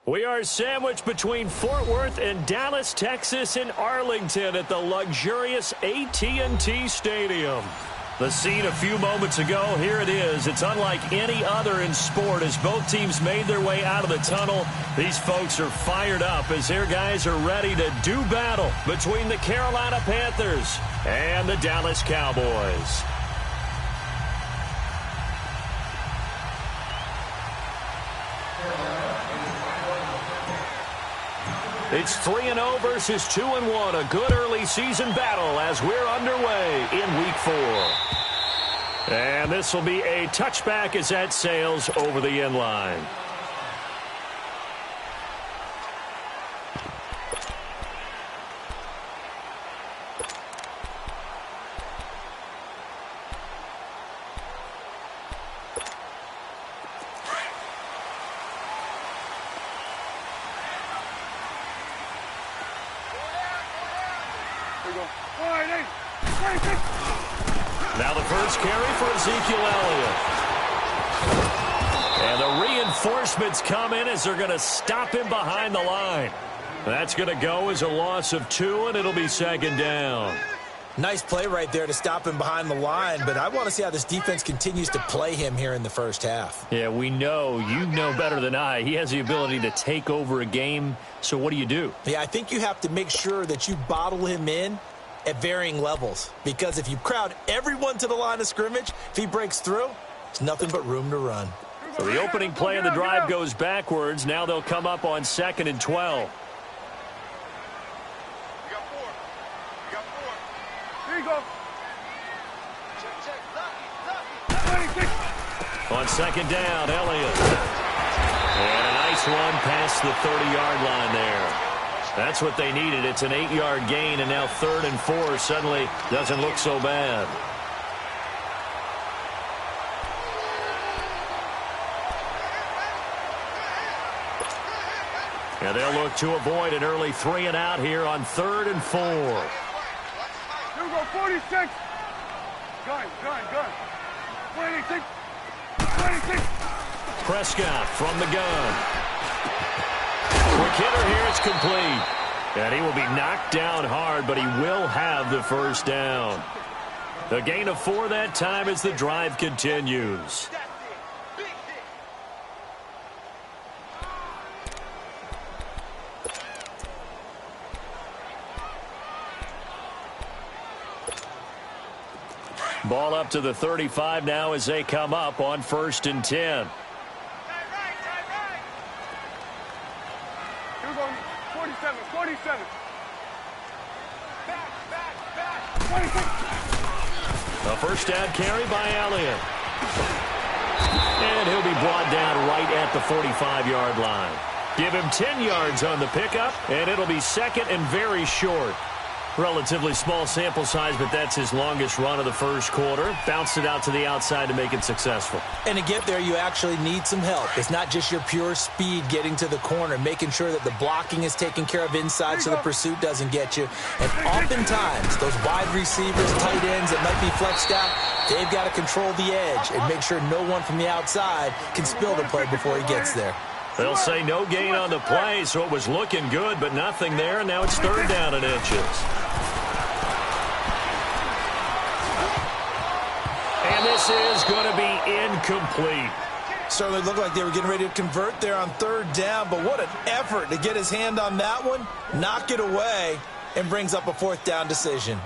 We are sandwiched between Fort Worth and Dallas, Texas, and Arlington at the luxurious AT&T Stadium. The scene a few moments ago, here it is. It's unlike any other in sport as both teams made their way out of the tunnel. These folks are fired up as their guys are ready to do battle between the Carolina Panthers and the Dallas Cowboys. It's 3-0 versus 2-1, a good early season battle as we're underway in Week 4. And this will be a touchback as that sails over the end line. Now the first carry for Ezekiel Elliott. And the reinforcements come in as they're going to stop him behind the line. That's going to go as a loss of 2, and it'll be second down. Nice play right there to stop him behind the line, but I want to see how this defense continues to play him here in the first half. Yeah, we know. You know better than I. He has the ability to take over a game, so what do? Yeah, I think you have to make sure that you bottle him in at varying levels, because if you crowd everyone to the line of scrimmage, if he breaks through, there's nothing but room to run. So the opening play of the drive goes backwards. Now they'll come up on 2nd and 12. Here you go. On 2nd down, Elliott. And a nice run past the 30-yard line there. That's what they needed. It's an 8-yard gain, and now 3rd and 4 suddenly doesn't look so bad. And they'll look to avoid an early 3-and-out here on 3rd and 4. Here we go, 46. Gun. 26. Prescott from the gun. Quick hitter here, it's complete. And he will be knocked down hard, but he will have the first down. The gain of 4 that time as the drive continues. Ball up to the 35 now as they come up on 1st and 10. 47. A first down carry by Elliott. And he'll be brought down right at the 45-yard line. Give him 10 yards on the pickup, and it'll be 2nd and very short. Relatively small sample size, but that's his longest run of the first quarter. Bounced it out to the outside to make it successful. And to get there, you actually need some help. It's not just your pure speed getting to the corner, making sure that the blocking is taken care of inside so the pursuit doesn't get you. And oftentimes, those wide receivers, tight ends that might be flexed out, they've got to control the edge and make sure no one from the outside can spill the play before he gets there. They'll say no gain on the play, so it was looking good, but nothing there. Now it's 3rd down and inches. And this is going to be incomplete. Certainly looked like they were getting ready to convert there on 3rd down, but what an effort to get his hand on that one, knock it away, and brings up a 4th down decision.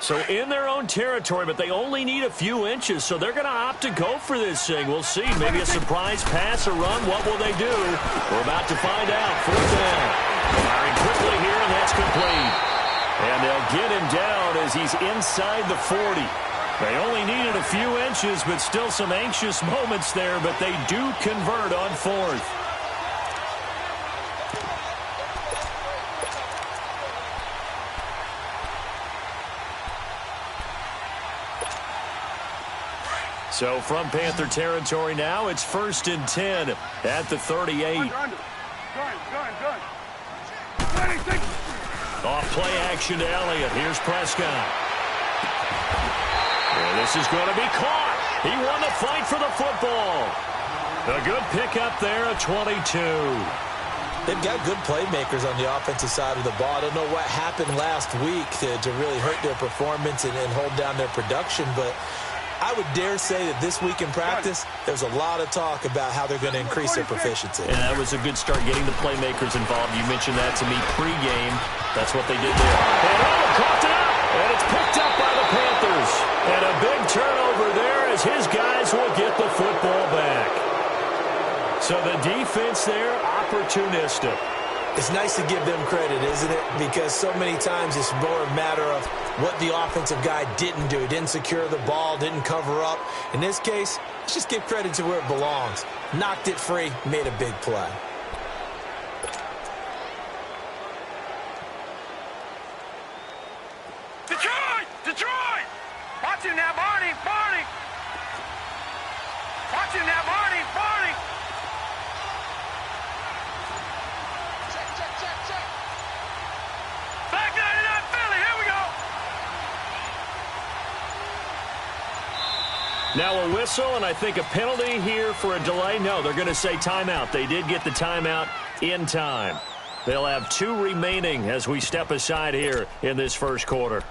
So in their own territory, but they only need a few inches, so they're going to opt to go for this thing. We'll see. Maybe a surprise pass or run. What will they do? We're about to find out. 4th down. Firing quickly here, and that's complete. And they'll get him down as he's inside the 40. They only needed a few inches, but still some anxious moments there, but they do convert on 4th. So from Panther territory now, it's 1st and 10 at the 38. Gun. 26. Off play action to Elliott. Here's Prescott. And this is going to be caught. He won the fight for the football. A good pickup there at 22. They've got good playmakers on the offensive side of the ball. I don't know what happened last week to really hurt their performance and hold down their production, but I would dare say that this week in practice, there's a lot of talk about how they're going to increase their proficiency. And that was a good start getting the playmakers involved. You mentioned that to me pregame. That's what they did there. And caught it up, and it's picked up by the Panthers. And a big turnover there as his guys will get the football back. So the defense there, opportunistic. It's nice to give them credit, isn't it? Because so many times it's more a matter of what the offensive guy didn't do. Didn't secure the ball, didn't cover up. In this case, let's just give credit to where it belongs. Knocked it free, made a big play. Detroit! Watch him now, Barney! Watch him now, Barney! Check. Back 99 Philly, here we go! Now a whistle, and I think a penalty here for a delay. No, they're going to say timeout. They did get the timeout in time. They'll have 2 remaining as we step aside here in this first quarter.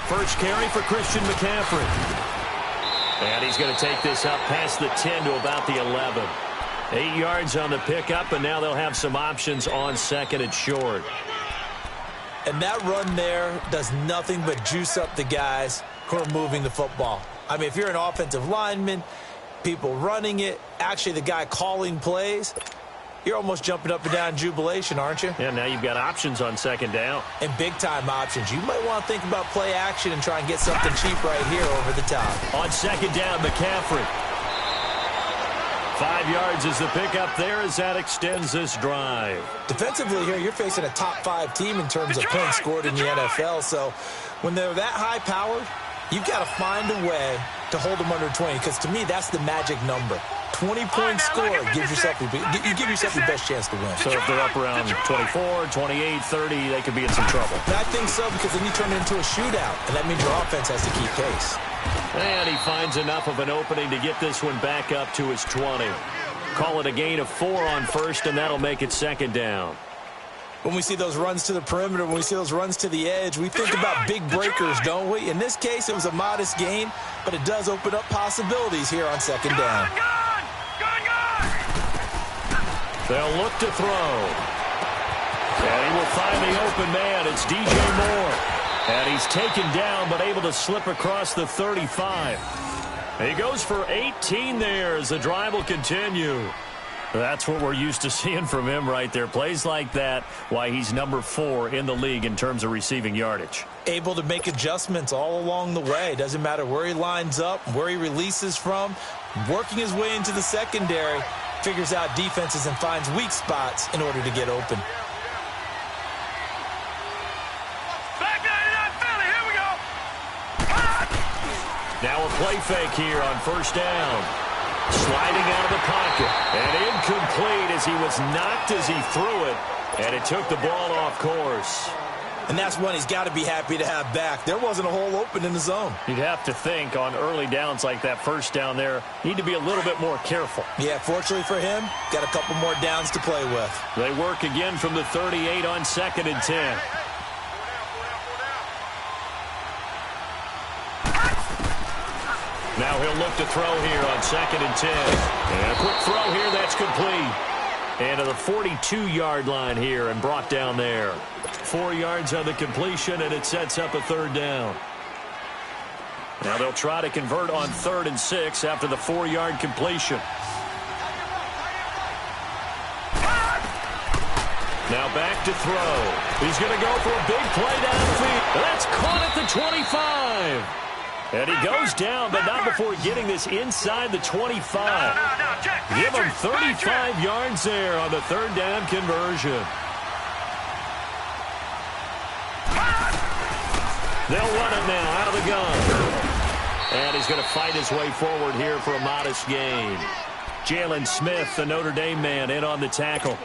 First carry for Christian McCaffrey. And he's going to take this up past the 10 to about the 11. 8 yards on the pickup, and now they'll have some options on second and short. And that run there does nothing but juice up the guys who are moving the football. I mean, if you're an offensive lineman, people running it, actually the guy calling plays, you're almost jumping up and down in jubilation, aren't you? Yeah, now you've got options on second down. And big-time options. You might want to think about play action and try and get something cheap right here over the top. On second down, McCaffrey. 5 yards is the pickup there as that extends this drive. Defensively here, you're facing a top-5 team in terms of points scored in the NFL. So when they're that high-powered, you've got to find a way to hold them under 20, because to me, that's the magic number. 20-point score, you give yourself your best chance to win. So if they're up around 24, 28, 30, they could be in some trouble. And I think so, because then you turn it into a shootout, and that means your offense has to keep pace. And he finds enough of an opening to get this one back up to his 20. Call it a gain of 4 on first, and that'll make it second down. When we see those runs to the perimeter, when we see those runs to the edge, we think about big breakers, don't we? In this case, it was a modest gain, but it does open up possibilities here on second down. They'll look to throw. And he will find the open man. It's DJ Moore. And he's taken down, but able to slip across the 35. He goes for 18 there as the drive will continue. That's what we're used to seeing from him right there. Plays like that, why he's number 4 in the league in terms of receiving yardage. Able to make adjustments all along the way. Doesn't matter where he lines up, where he releases from. Working his way into the secondary, figures out defenses and finds weak spots in order to get open. Back 99 Philly, here we go. Now a play fake here on first down. Sliding out of the pocket. And incomplete as he was knocked as he threw it. And it took the ball off course. And that's one he's got to be happy to have back. There wasn't a hole open in the zone. You'd have to think on early downs like that first down there, need to be a little bit more careful. Yeah, fortunately for him, got a couple more downs to play with. They work again from the 38 on second and 10. Now he'll look to throw here on second and 10. And a quick throw here, that's complete. And to the 42-yard line here and brought down there. 4 yards on the completion, and it sets up a third down. Now they'll try to convert on 3rd and 6 after the 4-yard completion. Now back to throw. He's going to go for a big play downfield. That's caught at the 25. And he goes down, but not before getting this inside the 25. Give him 35 yards there on the third down conversion. They'll run it now out of the gun. And he's going to fight his way forward here for a modest gain. Jalen Smith, the Notre Dame man, in on the tackle.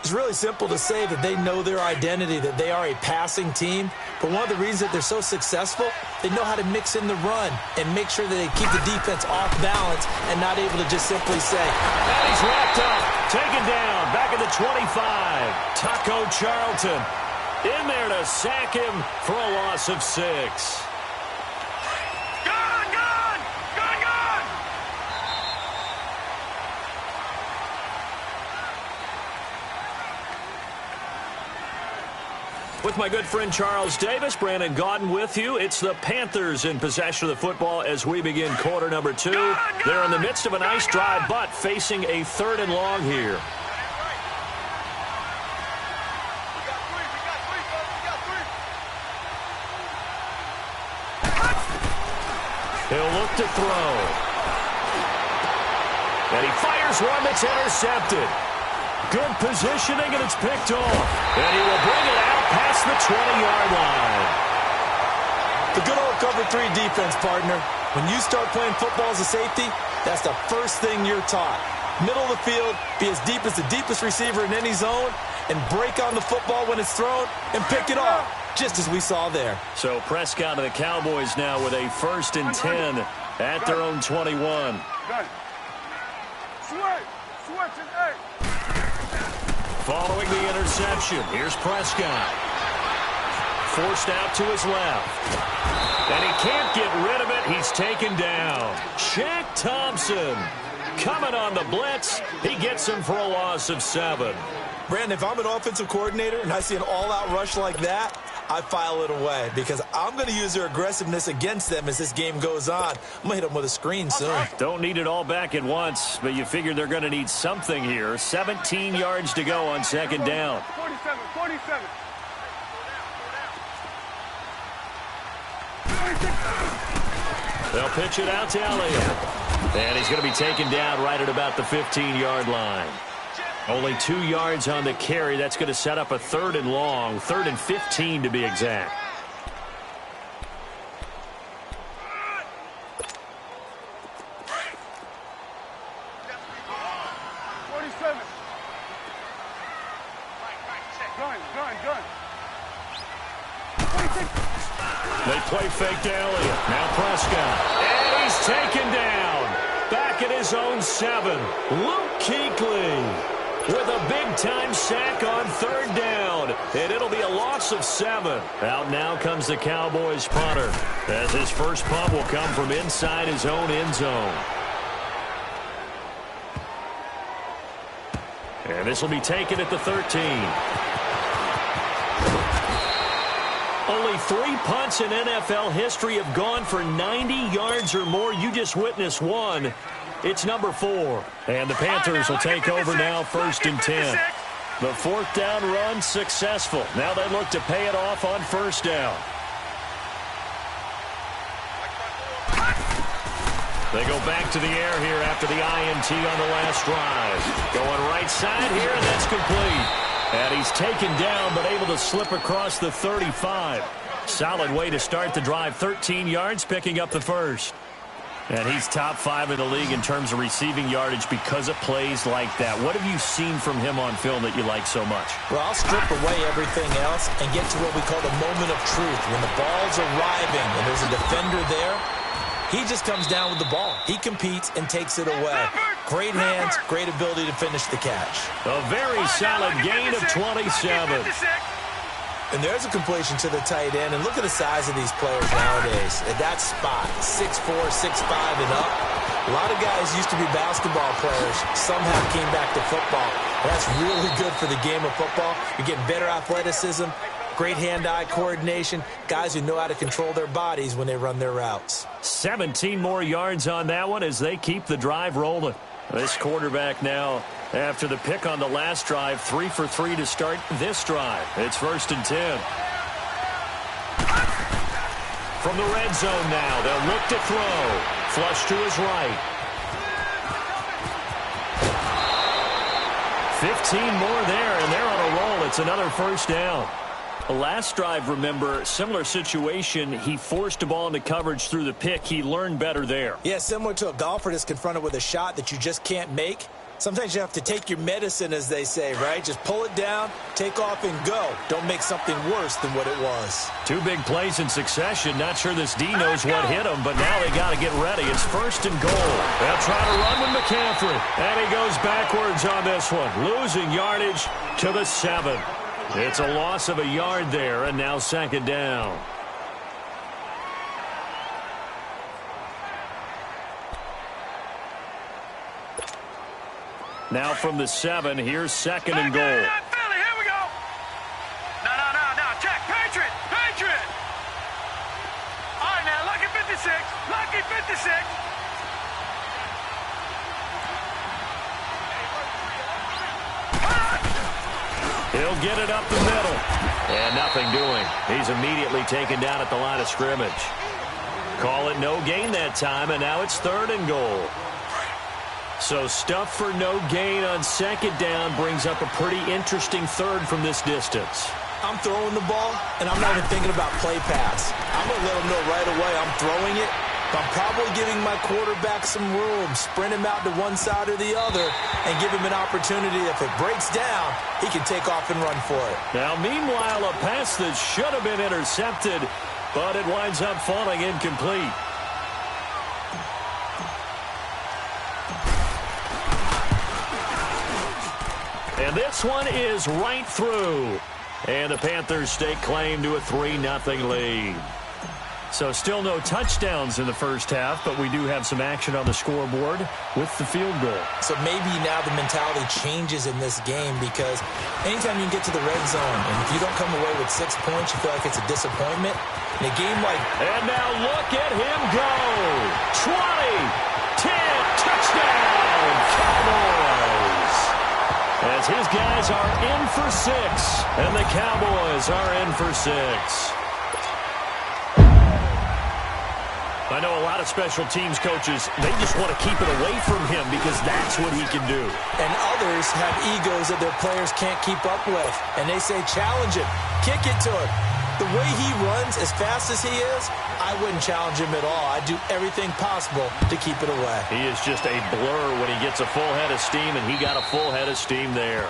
It's really simple to say that they know their identity, that they are a passing team. But one of the reasons that they're so successful, they know how to mix in the run and make sure that they keep the defense off balance and not able to just simply say, and he's wrapped up, taken down, back at the 25. Taco Charlton in there to sack him for a loss of 6. With my good friend Charles Davis, Brandon Gaudin with you. It's the Panthers in possession of the football as we begin quarter number 2. They're in the midst of a nice drive, but facing a 3rd and long here. He'll look to throw. And he fires one that's intercepted. Good positioning, and it's picked off. And he will bring it out past the 20-yard line. The good old cover 3 defense, partner. When you start playing football as a safety, that's the first thing you're taught. Middle of the field, be as deep as the deepest receiver in any zone, and break on the football when it's thrown and pick it off, just as we saw there. So Prescott and the Cowboys now with a 1st and 10 at their own 21. Switch and 8. Following the interception, here's Prescott. Forced out to his left. And he can't get rid of it. He's taken down. Shaq Thompson coming on the blitz. He gets him for a loss of 7. Brandon, if I'm an offensive coordinator and I see an all-out rush like that, I file it away because I'm going to use their aggressiveness against them as this game goes on. I'm going to hit them with a screen soon. Don't need it all back at once, but you figure they're going to need something here. 17 yards to go on 2nd down. 47. They'll pitch it out to Elliott. And he's going to be taken down right at about the 15-yard line. Only 2 yards on the carry. That's going to set up a 3rd and long, 3rd and 15 to be exact. They play fake to Elliott. Now Prescott. And he's taken down. Back at his own 7. Luke Kuechly with a big-time sack on 3rd down. And it'll be a loss of 7. Out now comes the Cowboys punter, as his first punt will come from inside his own end zone. And this will be taken at the 13. Only 3 punts in NFL history have gone for 90 yards or more. You just witnessed one. It's number 4. And the Panthers will take over now, 1st and 10. The 4th down run successful. Now they look to pay it off on 1st down. They go back to the air here after the INT on the last drive. Going right side here, and that's complete. And he's taken down, but able to slip across the 35. Solid way to start the drive. 13 yards, picking up the 1st. And he's top 5 in the league in terms of receiving yardage because of plays like that. What have you seen from him on film that you like so much? Well, I'll strip away everything else and get to what we call the moment of truth. When the ball's arriving and there's a defender there, he just comes down with the ball. He competes and takes it away. Great hands, great ability to finish the catch. A very solid gain of 27. And there's a completion to the tight end. And look at the size of these players nowadays. At that spot, 6'4", 6'5", and up. A lot of guys used to be basketball players. Somehow came back to football. And that's really good for the game of football. You're getting better athleticism, great hand-eye coordination, guys who know how to control their bodies when they run their routes. 17 more yards on that one as they keep the drive rolling. This quarterback now, after the pick on the last drive, 3 for 3 to start this drive. It's 1st and 10. From the red zone now, they'll look to throw. Flush to his right. 15 more there, and they're on a roll. It's another 1st down. The last drive, remember, similar situation. He forced a ball into coverage through the pick. He learned better there. Yeah, similar to a golfer that's confronted with a shot that you just can't make. Sometimes you have to take your medicine, as they say, right? Just pull it down, take off, and go. Don't make something worse than what it was. 2 big plays in succession. Not sure this D knows what hit him, but now they got to get ready. It's 1st and goal. They'll try to run with McCaffrey, and he goes backwards on this one, losing yardage to the 7. It's a loss of a yard there, and now 2nd down. Now from the 7, here's 2nd and goal. Philly, here we go. No. Check. Patriot. All right, now, lucky 56. Lucky 56. He'll get it up the middle. And nothing doing. He's immediately taken down at the line of scrimmage. Call it no gain that time, and now it's 3rd and goal. So stuff for no gain on 2nd down brings up a pretty interesting 3rd from this distance. I'm throwing the ball, and I'm not even thinking about play pass. I'm going to let him know right away I'm throwing it. I'm probably giving my quarterback some room, sprint him out to one side or the other, and give him an opportunity. If it breaks down, he can take off and run for it. Now, meanwhile, a pass that should have been intercepted, but it winds up falling incomplete. And this one is right through. And the Panthers stake claim to a 3-0 lead. So still no touchdowns in the first half, but we do have some action on the scoreboard with the field goal. So maybe now the mentality changes in this game, because anytime you can get to the red zone, and if you don't come away with 6 points, you feel like it's a disappointment. In a game like... And now look at him go. 20, 10, touchdown, Cowboys. As his guys are in for 6, and the Cowboys are in for 6. I know a lot of special teams coaches, they just want to keep it away from him because that's what he can do. And others have egos that their players can't keep up with. And they say, challenge him, kick it to him. The way he runs, as fast as he is, I wouldn't challenge him at all. I'd do everything possible to keep it away. He is just a blur when he gets a full head of steam, and he got a full head of steam there.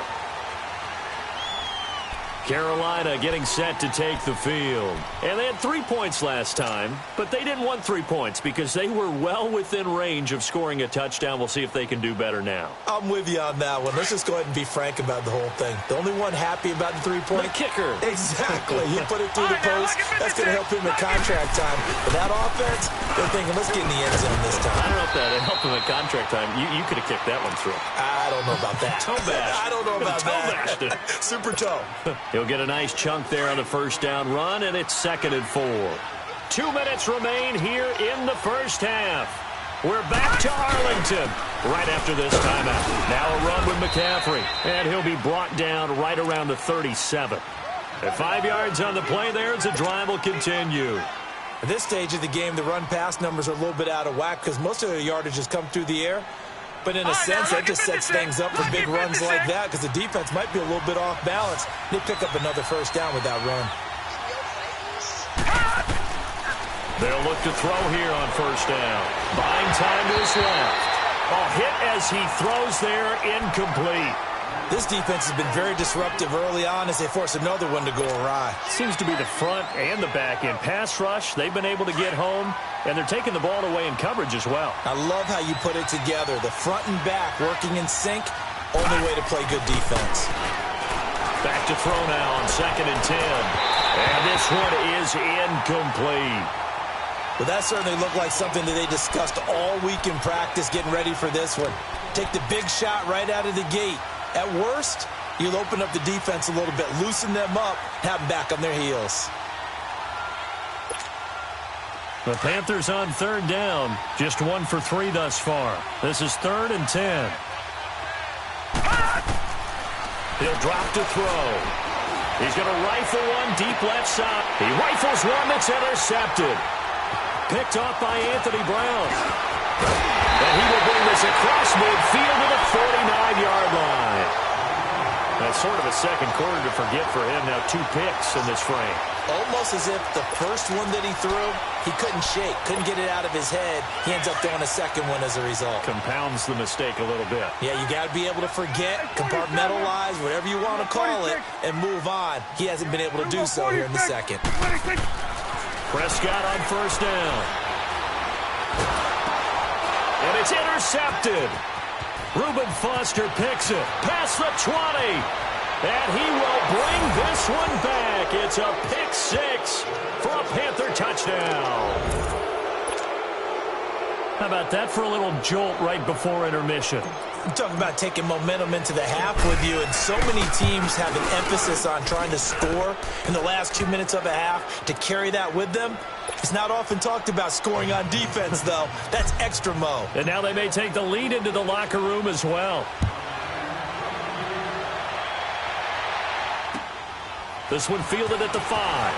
Carolina getting set to take the field. And they had 3 points last time, but they didn't want 3 points because they were well within range of scoring a touchdown. We'll see if they can do better now. I'm with you on that one. Let's just go ahead and be frank about the whole thing. The only one happy about the 3-point... The kicker. Exactly. He put it through the post. That's going to help him at contract time. But that offense, they're thinking, let's get in the end zone this time. I don't know if that helped him at contract time. You could have kicked that one through. I don't know about that. Toe bash. I don't know about that. Super toe. He'll get a nice chunk there on the first down run, and it's 2nd and 4. 2 minutes remain here in the first half. We're back to Arlington right after this timeout. Now a run with McCaffrey, and he'll be brought down right around the 37. At 5 yards on the play there, the drive will continue. At this stage of the game, the run-pass numbers are a little bit out of whack because most of the yardage has come through the air. But in a sense, that just sets things up for big runs like that because the defense might be a little bit off balance. They pick up another first down with that run. They'll look to throw here on first down. Buying time to his left. A hit as he throws there, incomplete. This defense has been very disruptive early on as they force another one to go awry. Seems to be the front and the back end. Pass rush, they've been able to get home, and they're taking the ball away in coverage as well. I love how you put it together. The front and back working in sync, only way to play good defense. Back to throw now on 2nd and 10. And this one is incomplete. Well, that certainly looked like something that they discussed all week in practice getting ready for this one. Take the big shot right out of the gate. At worst, you'll open up the defense a little bit, loosen them up, have them back on their heels. The Panthers on third down. Just 1 for 3 thus far. This is 3rd and 10. He'll drop to throw. He's going to rifle one deep left side. He rifles one that's intercepted. Picked off by Anthony Brown. And he will bring this across midfield to the 49-yard line. That's sort of a second quarter to forget for him. Now 2 picks in this frame. Almost as if the first one that he threw, he couldn't shake, couldn't get it out of his head. He ends up throwing a second one as a result. Compounds the mistake a little bit. Yeah, you got to be able to forget, compartmentalize, whatever you want to call it, and move on. He hasn't been able to do so here in the second. Prescott on first down. And it's intercepted. Reuben Foster picks it. Past the 20. And he will bring this one back. It's a pick 6 for a Panther touchdown. How about that for a little jolt right before intermission? I'm talking about taking momentum into the half with you, and so many teams have an emphasis on trying to score in the last 2 minutes of a half to carry that with them. It's not often talked about scoring on defense, though. That's extra mo. And now they may take the lead into the locker room as well. This one fielded at the 5.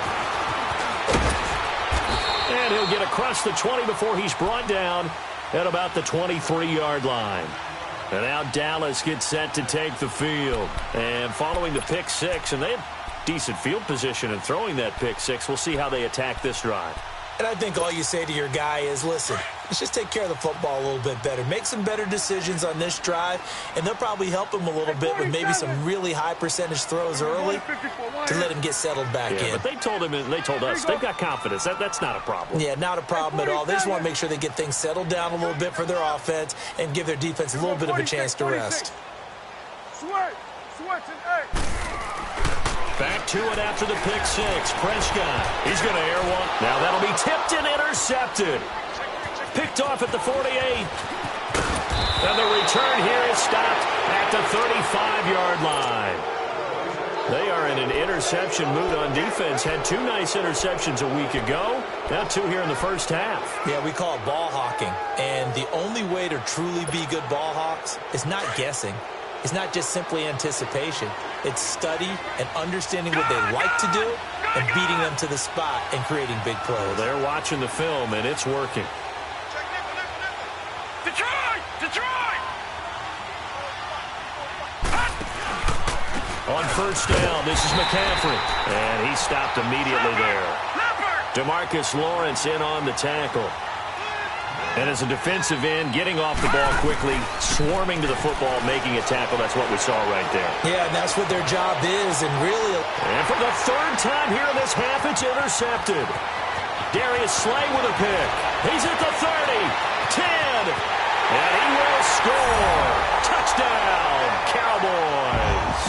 And he'll get across the 20 before he's brought down at about the 23-yard line. And now Dallas gets set to take the field. And following the pick 6, and they have decent field position in throwing that pick 6. We'll see how they attack this drive. And I think all you say to your guy is, listen, let's just take care of the football a little bit better. Make some better decisions on this drive, and they'll probably help him a little bit with maybe some really high percentage throws early to let him get settled back in. But they told him, and they told us, they've got confidence. That's not a problem. Yeah, not a problem at all. They just want to make sure they get things settled down a little bit for their offense and give their defense a little bit of a chance to rest. Back to it after the pick 6. Prescott, he's going to air one. Now that'll be tipped and intercepted. Picked off at the 48. And the return here is stopped at the 35-yard line. They are in an interception mood on defense. Had 2 nice interceptions a week ago. Now 2 here in the first half. Yeah, we call it ball hawking. And the only way to truly be good ball hawks is not guessing. It's not just simply anticipation. It's study and understanding what they like to do and beating them to the spot and creating big plays. Well, they're watching the film, and it's working. Detroit! Detroit! On first down, this is McCaffrey. And he stopped immediately there. DeMarcus Lawrence in on the tackle. And as a defensive end, getting off the ball quickly, swarming to the football, making a tackle. That's what we saw right there. Yeah, and that's what their job is. And really, and for the 3rd time here in this half, it's intercepted. Darius Slay with a pick. He's at the 30, 10, and he will score. Touchdown, Cowboys.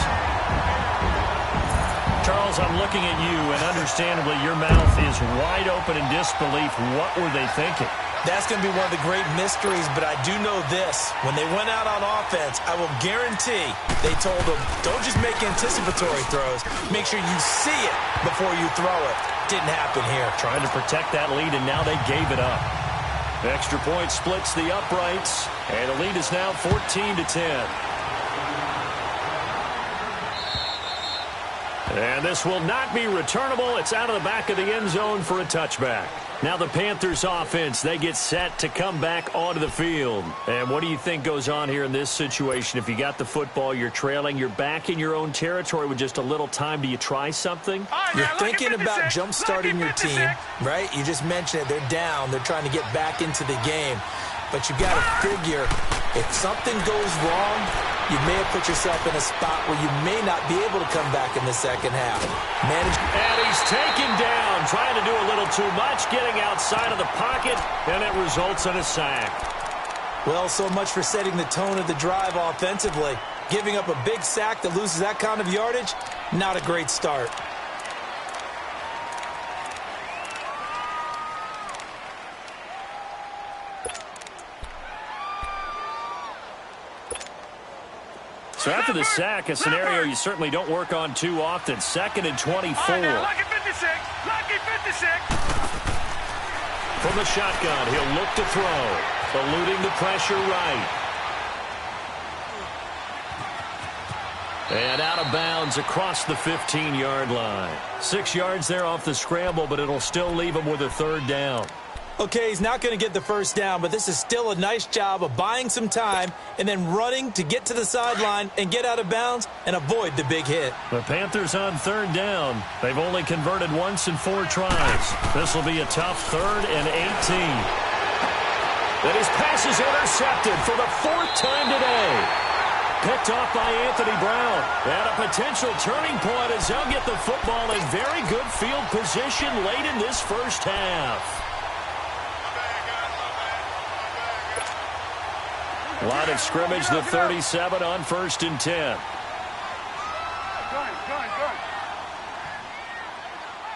Charles, I'm looking at you, and understandably, your mouth is wide open in disbelief. What were they thinking? That's going to be one of the great mysteries, but I do know this. When they went out on offense, I will guarantee they told them, don't just make anticipatory throws. Make sure you see it before you throw it. Didn't happen here. Trying to protect that lead, and now they gave it up. Extra point splits the uprights, and the lead is now 14-10. And this will not be returnable. It's out of the back of the end zone for a touchback. Now the Panthers offense, they get set to come back onto the field. And what do you think goes on here in this situation? If you got the football, you're trailing, you're back in your own territory with just a little time. Do you try something? You're thinking about jump-starting your team, right? You just mentioned it. They're down. They're trying to get back into the game. But you've got to figure, if something goes wrong, you may have put yourself in a spot where you may not be able to come back in the second half. And he's taken down, trying to do a little too much, getting outside of the pocket, and it results in a sack. Well, so much for setting the tone of the drive offensively. Giving up a big sack that loses that kind of yardage, not a great start. So after the sack, a scenario you certainly don't work on too often. 2nd and 24. Lucky 56. Lucky 56. From the shotgun, he'll look to throw. Eluding the pressure right. And out of bounds across the 15-yard line. 6 yards there off the scramble, but it'll still leave him with a third down. Okay, he's not going to get the first down, but this is still a nice job of buying some time and then running to get to the sideline and get out of bounds and avoid the big hit. The Panthers on third down. They've only converted once in 4 tries. This will be a tough 3rd and 18. Then his pass is intercepted for the 4th time today. Picked off by Anthony Brown. And a potential turning point as they'll get the football in very good field position late in this first half. Line of scrimmage, the 37 on 1st and 10. Go.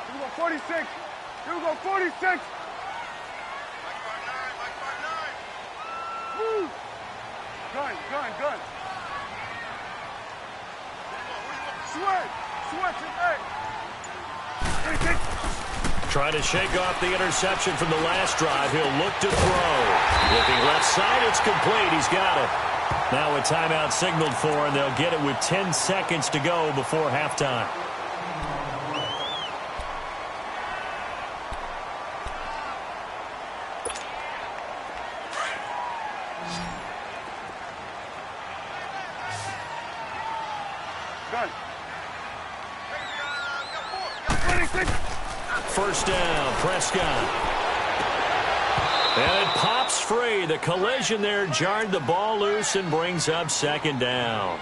Here we go, 46. Here we go, 46. Move. Gun. Switch it, hey. Trying to shake off the interception from the last drive. He'll look to throw. Looking left side, it's complete. He's got it. Now a timeout signaled for, and they'll get it with 10 seconds to go before halftime. First down, Prescott. And it pops free. The collision there jarred the ball loose and brings up 2nd down.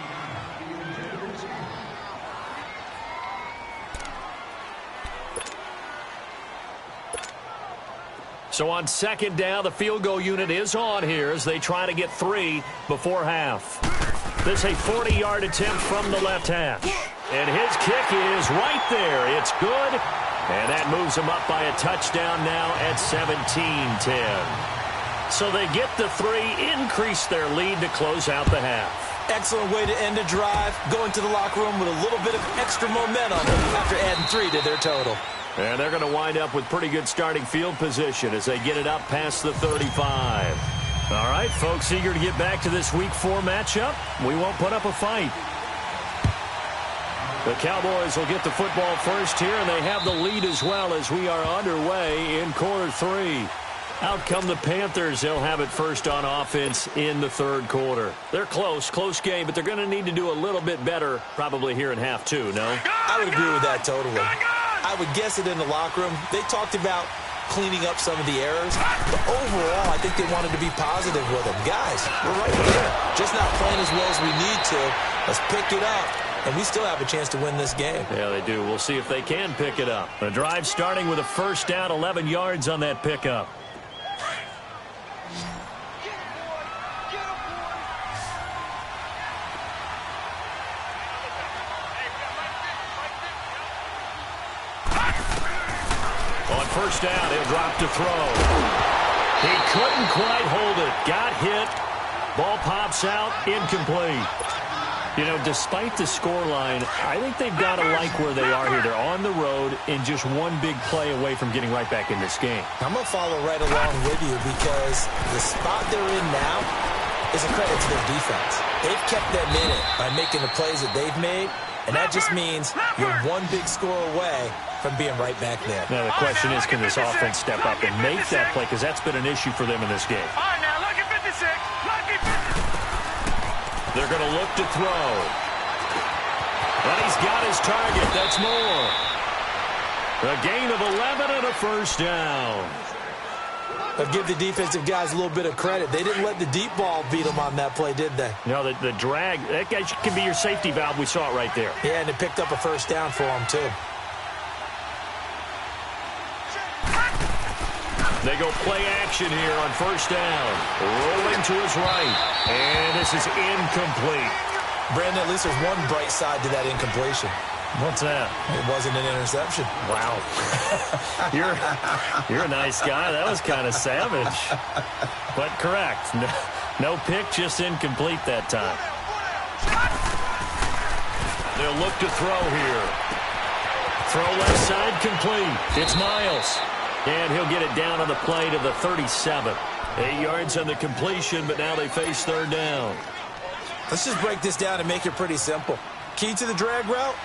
So on 2nd down, the field goal unit is on here as they try to get 3 before half. This is a 40-yard attempt from the left hash. And his kick is right there. It's good. And that moves them up by a touchdown now at 17-10. So they get the 3, increase their lead to close out the half. Excellent way to end a drive, going to the locker room with a little bit of extra momentum after adding 3 to their total. And they're going to wind up with pretty good starting field position as they get it up past the 35. All right, folks, eager to get back to this Week 4 matchup. We won't put up a fight. The Cowboys will get the football first here, and they have the lead as well as we are underway in quarter 3. Out come the Panthers. They'll have it first on offense in the 3rd quarter. They're close game, but they're going to need to do a little bit better probably here in half 2, no? I would agree with that totally. I would guess it in the locker room. They talked about cleaning up some of the errors, but overall, I think they wanted to be positive with them. Guys, we're right there. Just not playing as well as we need to. Let's pick it up. And we still have a chance to win this game. Yeah, they do. We'll see if they can pick it up. The drive starting with a first down, 11 yards on that pickup. On first down, he'll drop to throw. He couldn't quite hold it. Got hit. Ball pops out. Incomplete. You know, despite the scoreline, I think they've got to like where they are here. They're on the road and just one big play away from getting right back in this game. I'm going to follow right along with you because the spot they're in now is a credit to their defense. They've kept them in it by making the plays that they've made, and that just means you're one big score away from being right back there. Now, the question is, can this offense step up and make that play? Because that's been an issue for them in this game. All right, now, look at 56. Look at 56. They're going to look to throw. But he's got his target. That's more. A gain of 11 and a first down. I'll give the defensive guys a little bit of credit. They didn't let the deep ball beat them on that play, did they? No, the drag, that guy can be your safety valve. We saw it right there. Yeah, and it picked up a first down for them, too. They go play action here on first down. Rolling to his right. And this is incomplete. Brandon, at least there's one bright side to that incompletion. What's that? It wasn't an interception. Wow. You're a nice guy. That was kind of savage. But correct. No pick, just incomplete that time. They'll look to throw here. Throw left side complete. It's Miles. And he'll get it down on the play to the 37. 8 yards on the completion, but now they face third down. Let's just break this down and make it pretty simple. Key to the drag route,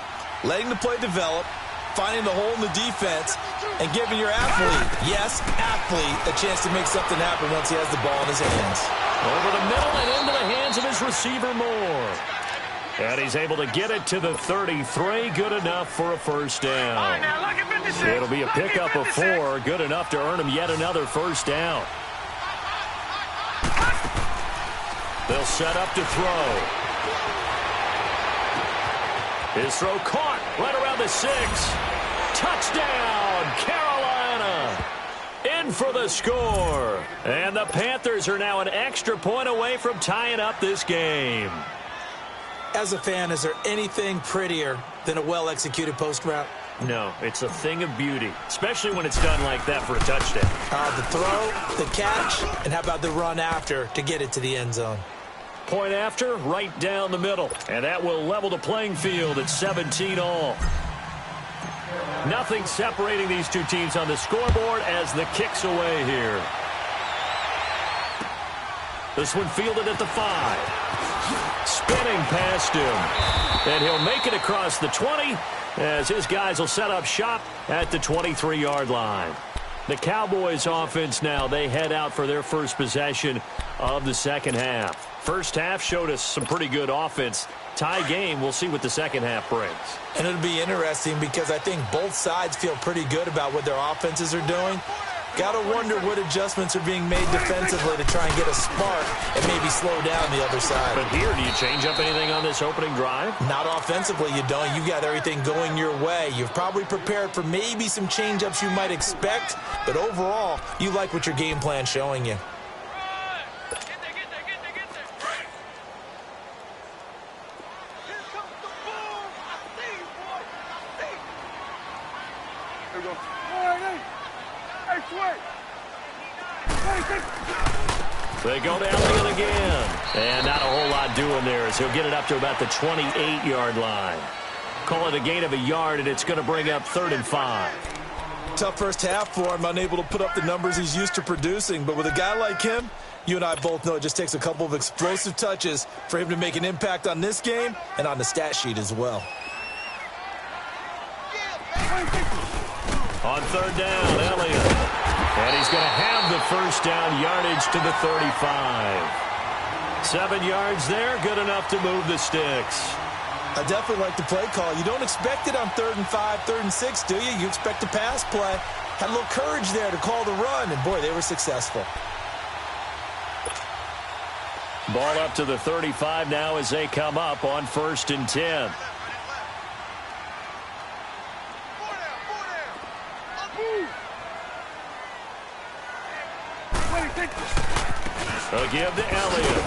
letting the play develop, finding the hole in the defense, and giving your athlete, yes, athlete, a chance to make something happen once he has the ball in his hands. Over the middle and into the hands of his receiver, Moore. And he's able to get it to the 33. Good enough for a first down. All right, now, look at 56. It'll be a pickup of 4. Good enough to earn him yet another first down. They'll set up to throw. His throw caught right around the 6. Touchdown, Carolina. In for the score. And the Panthers are now an extra point away from tying up this game. As a fan, is there anything prettier than a well-executed post route? No, it's a thing of beauty, especially when it's done like that for a touchdown. The throw, the catch, and how about the run after to get it to the end zone? Point after, right down the middle. And that will level the playing field at 17 all. Nothing separating these two teams on the scoreboard as the kick's away here. This one fielded at the 5. Spinning past him. And he'll make it across the 20 as his guys will set up shop at the 23-yard line. The Cowboys offense now, they head out for their first possession of the second half. First half showed us some pretty good offense. Tie game, we'll see what the second half brings. And it'll be interesting because I think both sides feel pretty good about what their offenses are doing. Got to wonder what adjustments are being made defensively to try and get a spark and maybe slow down the other side. But here, do you change up anything on this opening drive? Not offensively, you don't. You've got everything going your way. You've probably prepared for maybe some change-ups you might expect, but overall, you like what your game plan's showing you. They go to Elliott again. And not a whole lot doing there as he'll get it up to about the 28-yard line. Call it a gain of a yard, and it's going to bring up 3rd and 5. Tough first half for him, unable to put up the numbers he's used to producing. But with a guy like him, you and I both know it just takes a couple of explosive touches for him to make an impact on this game and on the stat sheet as well. On 3rd down, Elliott. And he's going to have the first down, yardage to the 35. 7 yards there, good enough to move the sticks. I definitely like the play call. You don't expect it on 3rd and 5, 3rd and 6, do you? You expect a pass play. Had a little courage there to call the run, and boy, they were successful. Ball up to the 35 now as they come up on 1st and 10. They'll give to Elliott.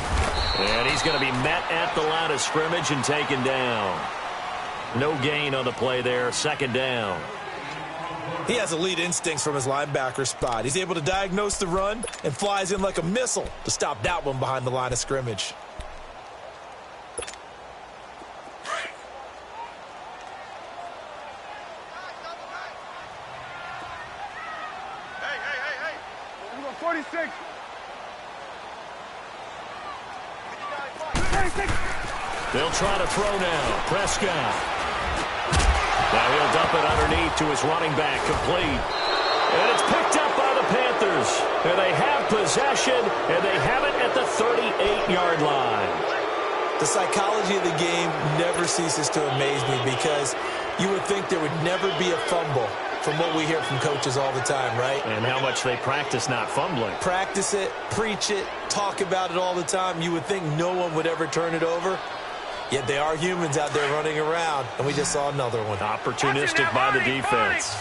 And he's going to be met at the line of scrimmage and taken down. No gain on the play there. 2nd down. He has elite instincts from his linebacker spot. He's able to diagnose the run and flies in like a missile to stop that one behind the line of scrimmage. Hey. 46. They'll try to throw now. Prescott. Now he'll dump it underneath to his running back. Complete. And it's picked up by the Panthers. And they have possession, and they have it at the 38-yard line. The psychology of the game never ceases to amaze me because you would think there would never be a fumble from what we hear from coaches all the time, right? And how much they practice not fumbling. Practice it, preach it, talk about it all the time. You would think no one would ever turn it over. Yet they are humans out there running around, and we just saw another one. Opportunistic by the defense.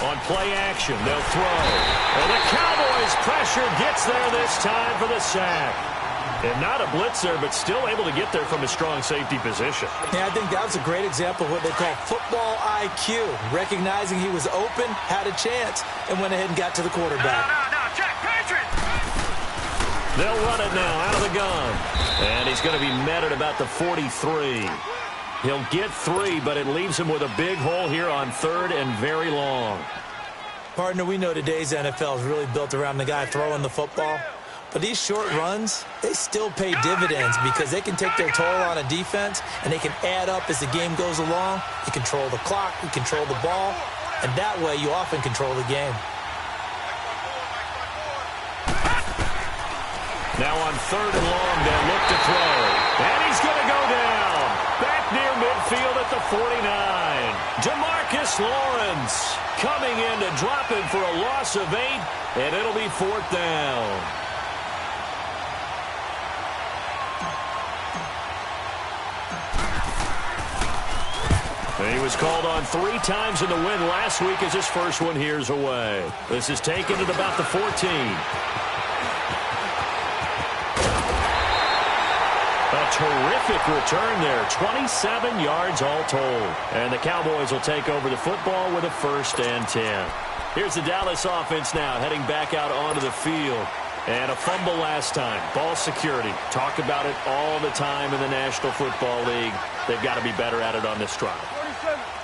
On play action, they'll throw. And the Cowboys' pressure gets there this time for the sack. And not a blitzer, but still able to get there from a strong safety position. Yeah, I think that was a great example of what they call football IQ. Recognizing he was open, had a chance, and went ahead and got to the quarterback. No, check, Patriot! They'll run it now out of the gun. And he's going to be met at about the 43. He'll get 3, but it leaves him with a big hole here on 3rd and very long. Partner, we know today's NFL is really built around the guy throwing the football. But these short runs, they still pay dividends because they can take their toll on a defense, and they can add up as the game goes along. You control the clock, you control the ball, and that way you often control the game. Now on 3rd and long, they'll look to throw. And he's going to go down. Back near midfield at the 49. Demarcus Lawrence coming in to drop him for a loss of 8, and it'll be 4th down. He was called on 3 times in the win last week as his first one here's away. This is taken at about the 14. A terrific return there, 27 yards all told. And the Cowboys will take over the football with a 1st and 10. Here's the Dallas offense now heading back out onto the field. And a fumble last time. Ball security. Talk about it all the time in the National Football League. They've got to be better at it on this drive.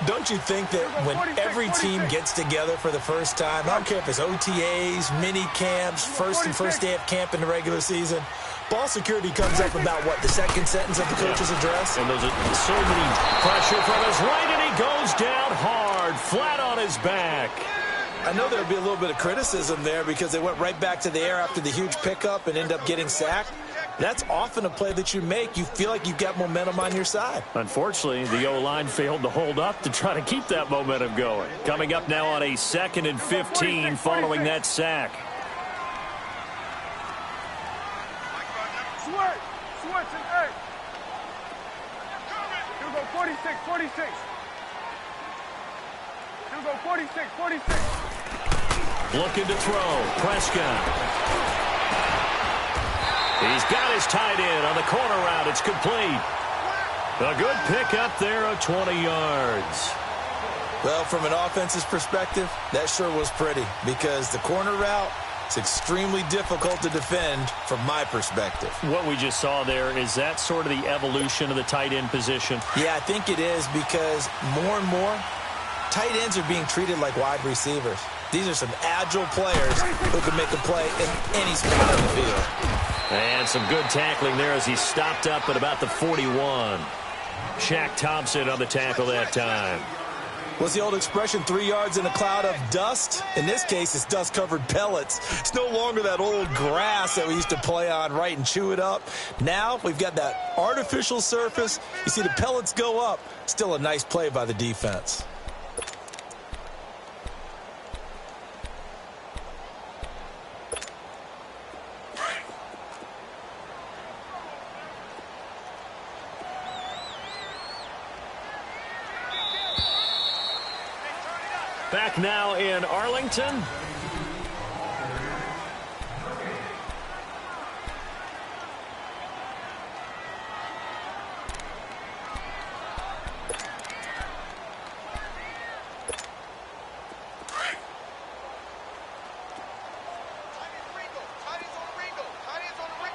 Don't you think that when every team gets together for the first time, I don't care if it's OTAs, mini camps, first day of camp in the regular season, ball security comes up about, what, the second sentence of the coach's address? And those are so many pressure from his right, and he goes down hard, flat on his back. I know there would be a little bit of criticism there because they went right back to the air after the huge pickup and end up getting sacked. That's often a play that you make. You feel like you've got momentum on your side. Unfortunately, the O-line failed to hold up to try to keep that momentum going. Coming up now on a 2nd and 15 following that sack. Switch and 8. Here we go, 46. Here we go, 46. Looking to throw. Prescott. He's got his tight end on the corner route. It's complete. A good pickup there of 20 yards. Well, from an offense's perspective, that sure was pretty because the corner route is extremely difficult to defend from my perspective. What we just saw there, is that sort of the evolution of the tight end position? Yeah, I think it is because more and more, tight ends are being treated like wide receivers. These are some agile players who can make a play in any spot on the field. And some good tackling there as he stopped up at about the 41. Shaq Thompson on the tackle that time. What's the old expression, 3 yards in a cloud of dust? In this case, it's dust-covered pellets. It's no longer that old grass that we used to play on, right, and chew it up. Now we've got that artificial surface. You see the pellets go up. Still a nice play by the defense. Back now in Arlington.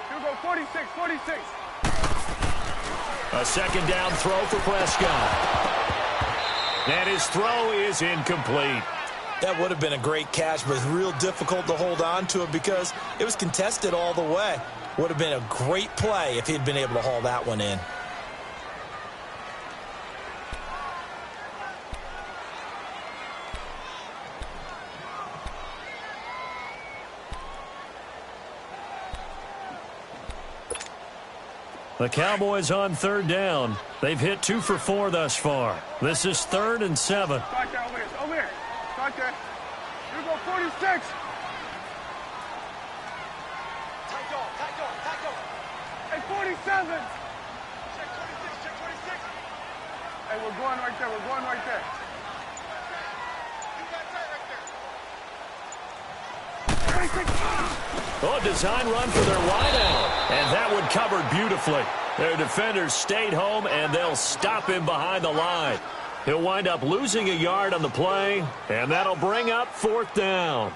Here we go, 46. A 2nd down throw for Prescott. And his throw is incomplete. That would have been a great catch, but it's real difficult to hold on to it because it was contested all the way. Would have been a great play if he'd been able to haul that one in. The Cowboys on 3rd down. They've hit 2 for 4 thus far. This is 3rd and 7. Start there, over here. Start there. Here we go, 46. Tight dog. Hey, 47. Check 46. Hey, we're going right there. You got tight right there. 46. Oh, design run for their wideout. And that one covered beautifully. Their defenders stayed home, and they'll stop him behind the line. He'll wind up losing a yard on the play, and that'll bring up 4th down.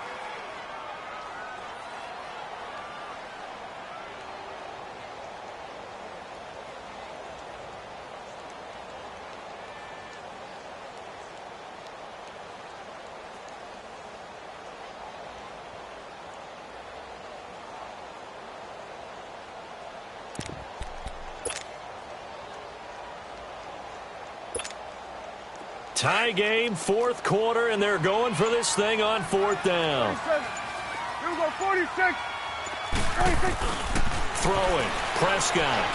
Tie game, fourth quarter, and they're going for this thing on fourth down. Here we go, 46. Throwing, Prescott.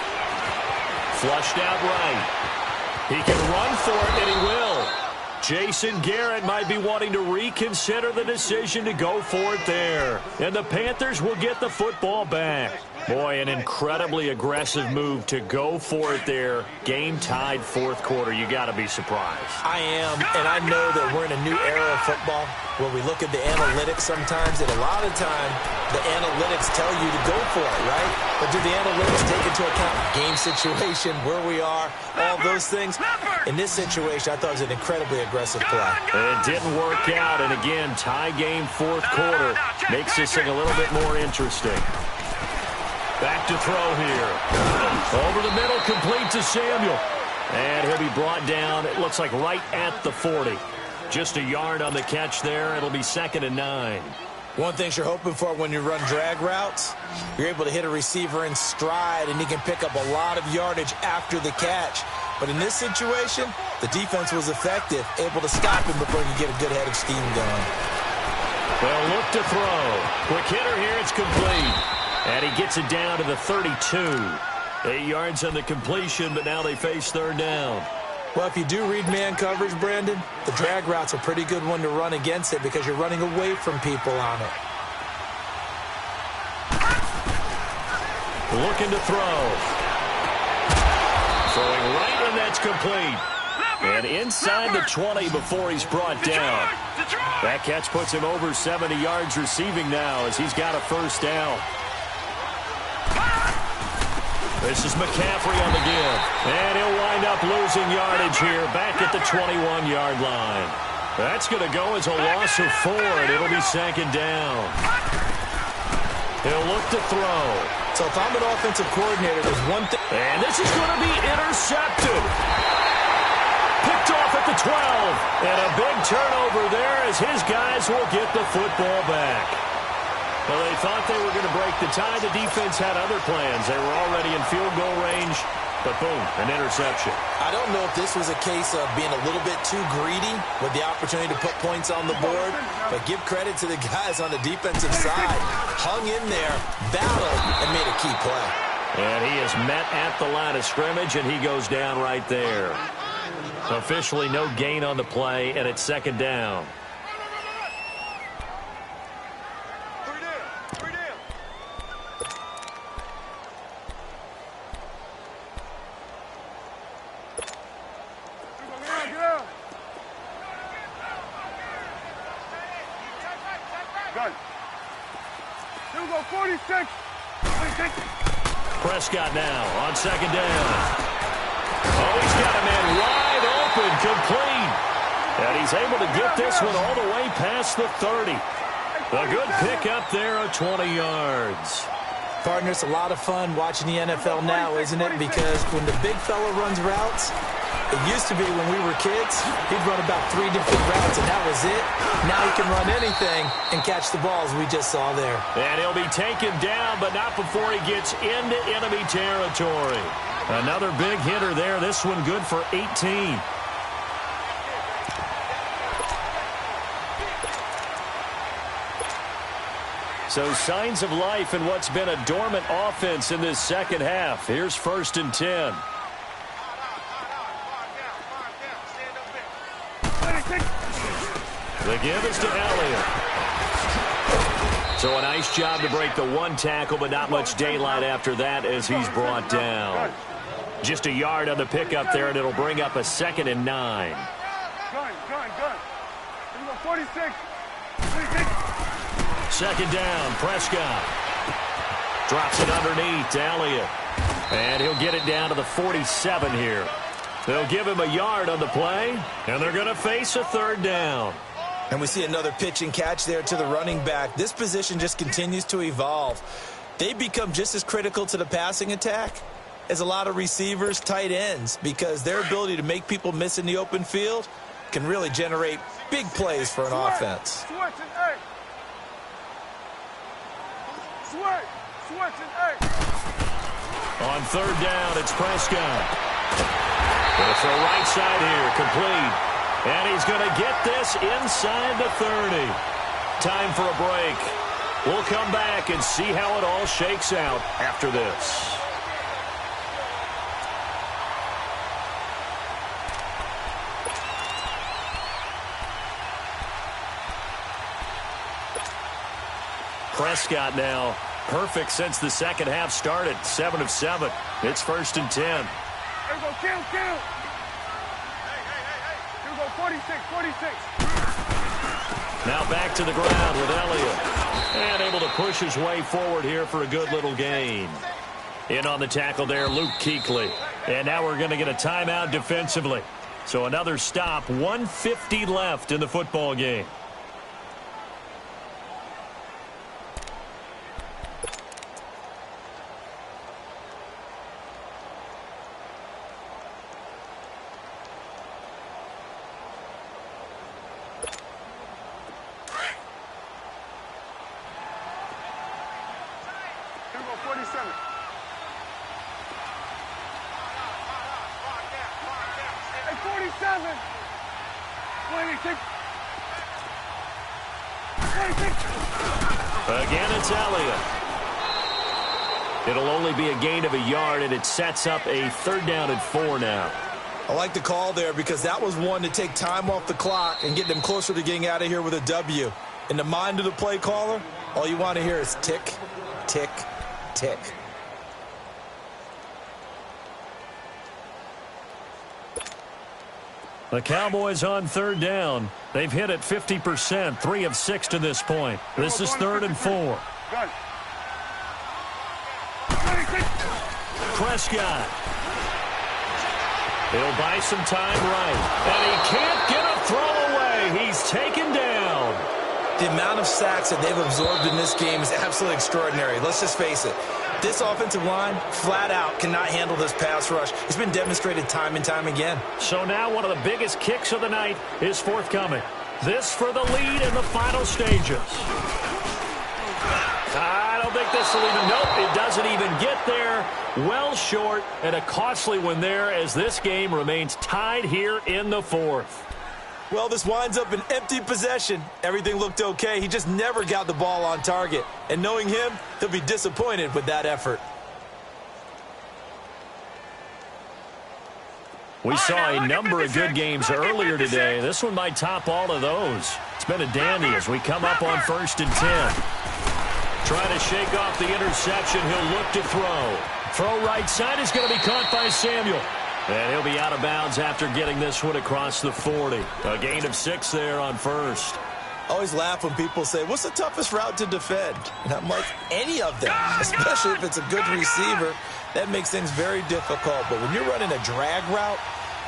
Flushed out right. He can run for it, and he will. Jason Garrett might be wanting to reconsider the decision to go for it there. And the Panthers will get the football back. Boy, an incredibly aggressive move to go for it there. Game tied fourth quarter. You got to be surprised. I am, and I know that we're in a new era of football where we look at the analytics sometimes, and a lot of time the analytics tell you to go for it, right? But do the analytics take into account game situation, where we are, all those things? In this situation, I thought it was an incredibly aggressive play. It didn't work out, and again, tie game fourth quarter makes this thing a little bit more interesting. Back to throw here. Over the middle, complete to Samuel. And he'll be brought down, it looks like right at the 40. Just a yard on the catch there. It'll be 2nd and 9. One thing you're hoping for when you run drag routes, you're able to hit a receiver in stride, and he can pick up a lot of yardage after the catch. But in this situation, the defense was effective, able to stop him before he could get a good head of steam going. Well, look to throw. Quick hitter here, it's complete. And he gets it down to the 32. 8 yards on the completion, but now they face third down. Well, if you do read man coverage, Brandon, the drag route's a pretty good one to run against it because you're running away from people on it. Looking to throw. Throwing right, and that's complete. And inside the 20 before he's brought down. That catch puts him over 70 yards receiving now as he's got a first down. This is McCaffrey on the give. And he'll wind up losing yardage here back at the 21-yard line. That's going to go as a loss of 4, and it'll be 2nd down. He'll look to throw. So if I'm an offensive coordinator, there's one thing. And this is going to be intercepted. Picked off at the 12. And a big turnover there as his guys will get the football back. Well, they thought they were going to break the tie. The defense had other plans. They were already in field goal range, but boom, an interception. I don't know if this was a case of being a little bit too greedy with the opportunity to put points on the board, but give credit to the guys on the defensive side. Hung in there, battled, and made a key play. And he is met at the line of scrimmage, and he goes down right there. Officially no gain on the play, and it's 2nd down. Prescott now on 2nd down. Oh, he's got a man wide open, complete. And he's able to get this one all the way past the 30. A good pickup there of 20 yards. Partner, it's a lot of fun watching the NFL now, isn't it? Because when the big fella runs routes, it used to be when we were kids, he'd run about 3 different routes, and that was it. Now he can run anything and catch the balls we just saw there. And he'll be taken down, but not before he gets into enemy territory. Another big hitter there. This one good for 18. So signs of life in what's been a dormant offense in this second half. Here's 1st and 10. The give is to Elliott. So a nice job to break the one tackle, but not much daylight after that as he's brought down. Just a yard on the pickup there, and it'll bring up a 2nd and 9. Gun. 46. 2nd down, Prescott. Drops it underneath to Elliott. And he'll get it down to the 47 here. They'll give him a yard on the play, and they're going to face a 3rd down. And we see another pitch and catch there to the running back. This position just continues to evolve. They become just as critical to the passing attack as a lot of receivers, tight ends, because their ability to make people miss in the open field can really generate big plays for an offense. On 3rd down, it's Prescott. It's the right side here, complete. And he's going to get this inside the 30. Time for a break. We'll come back and see how it all shakes out after this. Prescott now perfect since the second half started. 7 of 7. It's 1st and 10. Here we go, kill. Here we go, 46. Now back to the ground with Elliott. And able to push his way forward here for a good little gain. In on the tackle there, Luke Kuechly. And now we're going to get a timeout defensively. So another stop, 1:50 left in the football game. Again, it's Elliott. It'll only be a gain of a yard, and it sets up a 3rd down and 4 now. I like the call there because that was one to take time off the clock and get them closer to getting out of here with a W. In the mind of the play caller, all you want to hear is tick, tick, tick. The Cowboys on 3rd down. They've hit it 50%, 3 of 6 to this point. This is 3rd and 4. Prescott. He'll buy some time right. And he can't get a throw away. He's taken down. The amount of sacks that they've absorbed in this game is absolutely extraordinary. Let's just face it. This offensive line, flat out, cannot handle this pass rush. It's been demonstrated time and time again. So now one of the biggest kicks of the night is forthcoming. This for the lead in the final stages. I don't think this will even, nope, it doesn't even get there. Well short, and a costly one there as this game remains tied here in the 4th. Well, this winds up an empty possession. Everything looked okay. He just never got the ball on target. And knowing him, he'll be disappointed with that effort. We saw a number of good games earlier today. This one might top all of those. It's been a dandy as we come up on 1st and 10. Trying to shake off the interception. He'll look to throw. Throw right side is going to be caught by Samuel. And he'll be out of bounds after getting this one across the 40. A gain of 6 there on 1st. I always laugh when people say, what's the toughest route to defend? And I'm like, any of them, especially if it's a good receiver. That makes things very difficult. But when you're running a drag route,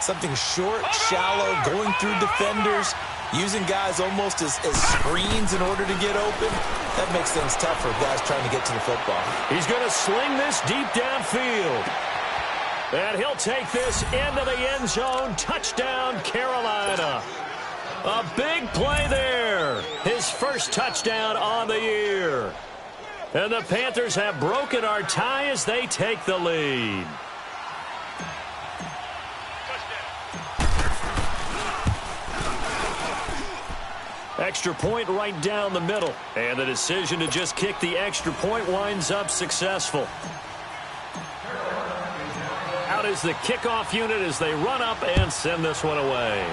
something short, shallow, going through defenders, using guys almost as screens in order to get open, that makes things tough for guys trying to get to the football. He's going to sling this deep downfield. And he'll take this into the end zone. Touchdown, Carolina. A big play there. His first touchdown on the year. And the Panthers have broken our tie as they take the lead. Extra point right down the middle. And the decision to just kick the extra point winds up successful. Out is the kickoff unit as they run up and send this one away.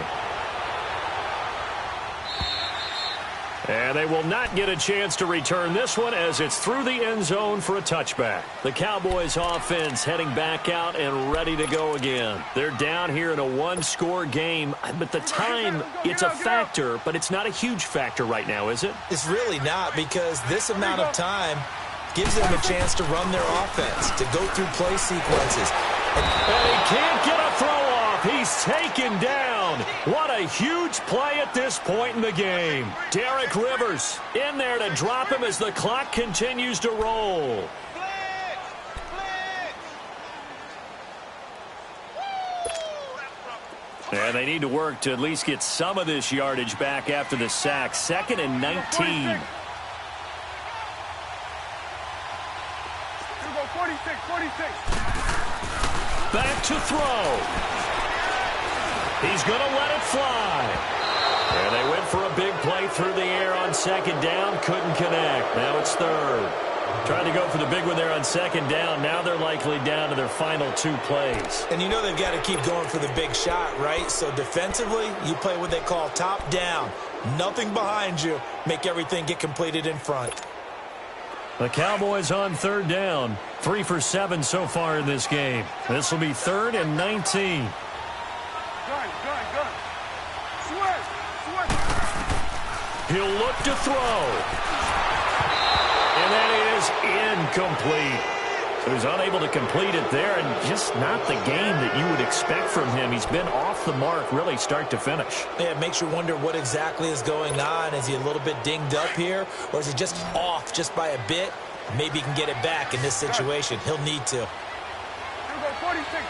And they will not get a chance to return this one as it's through the end zone for a touchback. The Cowboys offense heading back out and ready to go again. They're down here in a one-score game, but the time, it's a factor, but it's not a huge factor right now, is it? It's really not, because this amount of time gives them a chance to run their offense, to go through play sequences. And he can't get a throw off. He's taken down. What a huge play at this point in the game. Derek Rivers in there to drop him as the clock continues to roll. And they need to work to at least get some of this yardage back after the sack. 2nd and 19. 46. Back to throw. He's going to let it fly. And they went for a big play through the air on second down. Couldn't connect. Now it's third. Trying to go for the big one there on second down. Now they're likely down to their final 2 plays. And you know they've got to keep going for the big shot, right? So defensively, you play what they call top down. Nothing behind you. Make everything get completed in front. The Cowboys on third down. 3 for 7 so far in this game. This will be 3rd and 19. He'll look to throw. And that is incomplete. So he's unable to complete it there, and just not the game that you would expect from him. He's been off the mark really start to finish. Yeah, it makes you wonder what exactly is going on. Is he a little bit dinged up here, or is he just off just by a bit? Maybe he can get it back in this situation. He'll need to. 46.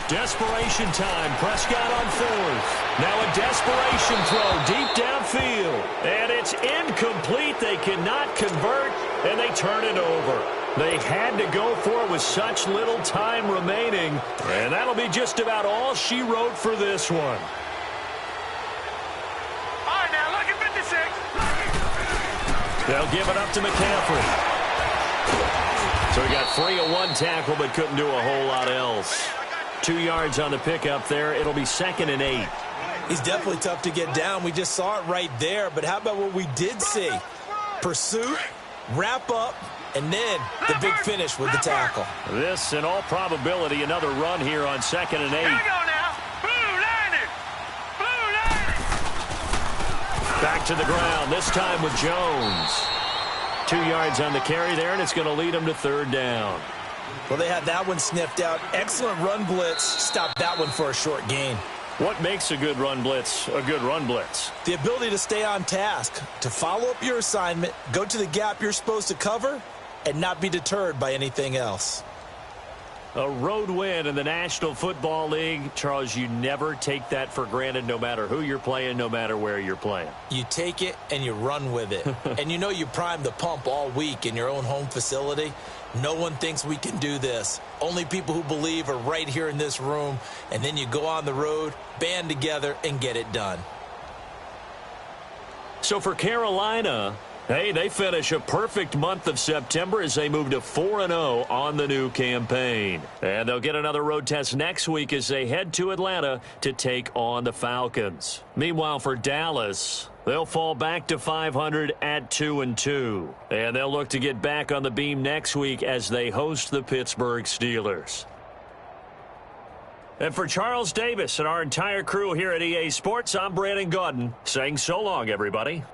Desperation time. Prescott on 4th. Now a desperation throw deep downfield. And it's incomplete. They cannot convert, and they turn it over. They had to go for it with such little time remaining. And that'll be just about all she wrote for this one. All right, now, look at 56. They'll give it up to McCaffrey. So he got free of 1 tackle, but couldn't do a whole lot else. 2 yards on the pickup there. It'll be 2nd and 8. He's definitely tough to get down. We just saw it right there. But how about what we did see? Pursuit, wrap up, and then the big finish with the tackle. This, in all probability, another run here on 2nd and 8. Here we go now. Blue Niners. Blue Niners. Back to the ground, this time with Jones. 2 yards on the carry there, and it's going to lead him to 3rd down. Well, they had that one sniffed out. Excellent run blitz. Stopped that one for a short gain. What makes a good run blitz a good run blitz? The ability to stay on task, to follow up your assignment, go to the gap you're supposed to cover, and not be deterred by anything else. A road win in the National Football League. Charles, you never take that for granted no matter who you're playing, no matter where you're playing. You take it and you run with it. And you know you primed the pump all week in your own home facility. No one thinks we can do this. Only people who believe are right here in this room. And then you go on the road, band together, and get it done. So for Carolina, hey, they finish a perfect month of September as they move to 4-0 on the new campaign. And they'll get another road test next week as they head to Atlanta to take on the Falcons. Meanwhile, for Dallas, they'll fall back to 500 at 2-2. And they'll look to get back on the beam next week as they host the Pittsburgh Steelers. And for Charles Davis and our entire crew here at EA Sports, I'm Brandon Gaudin saying so long, everybody.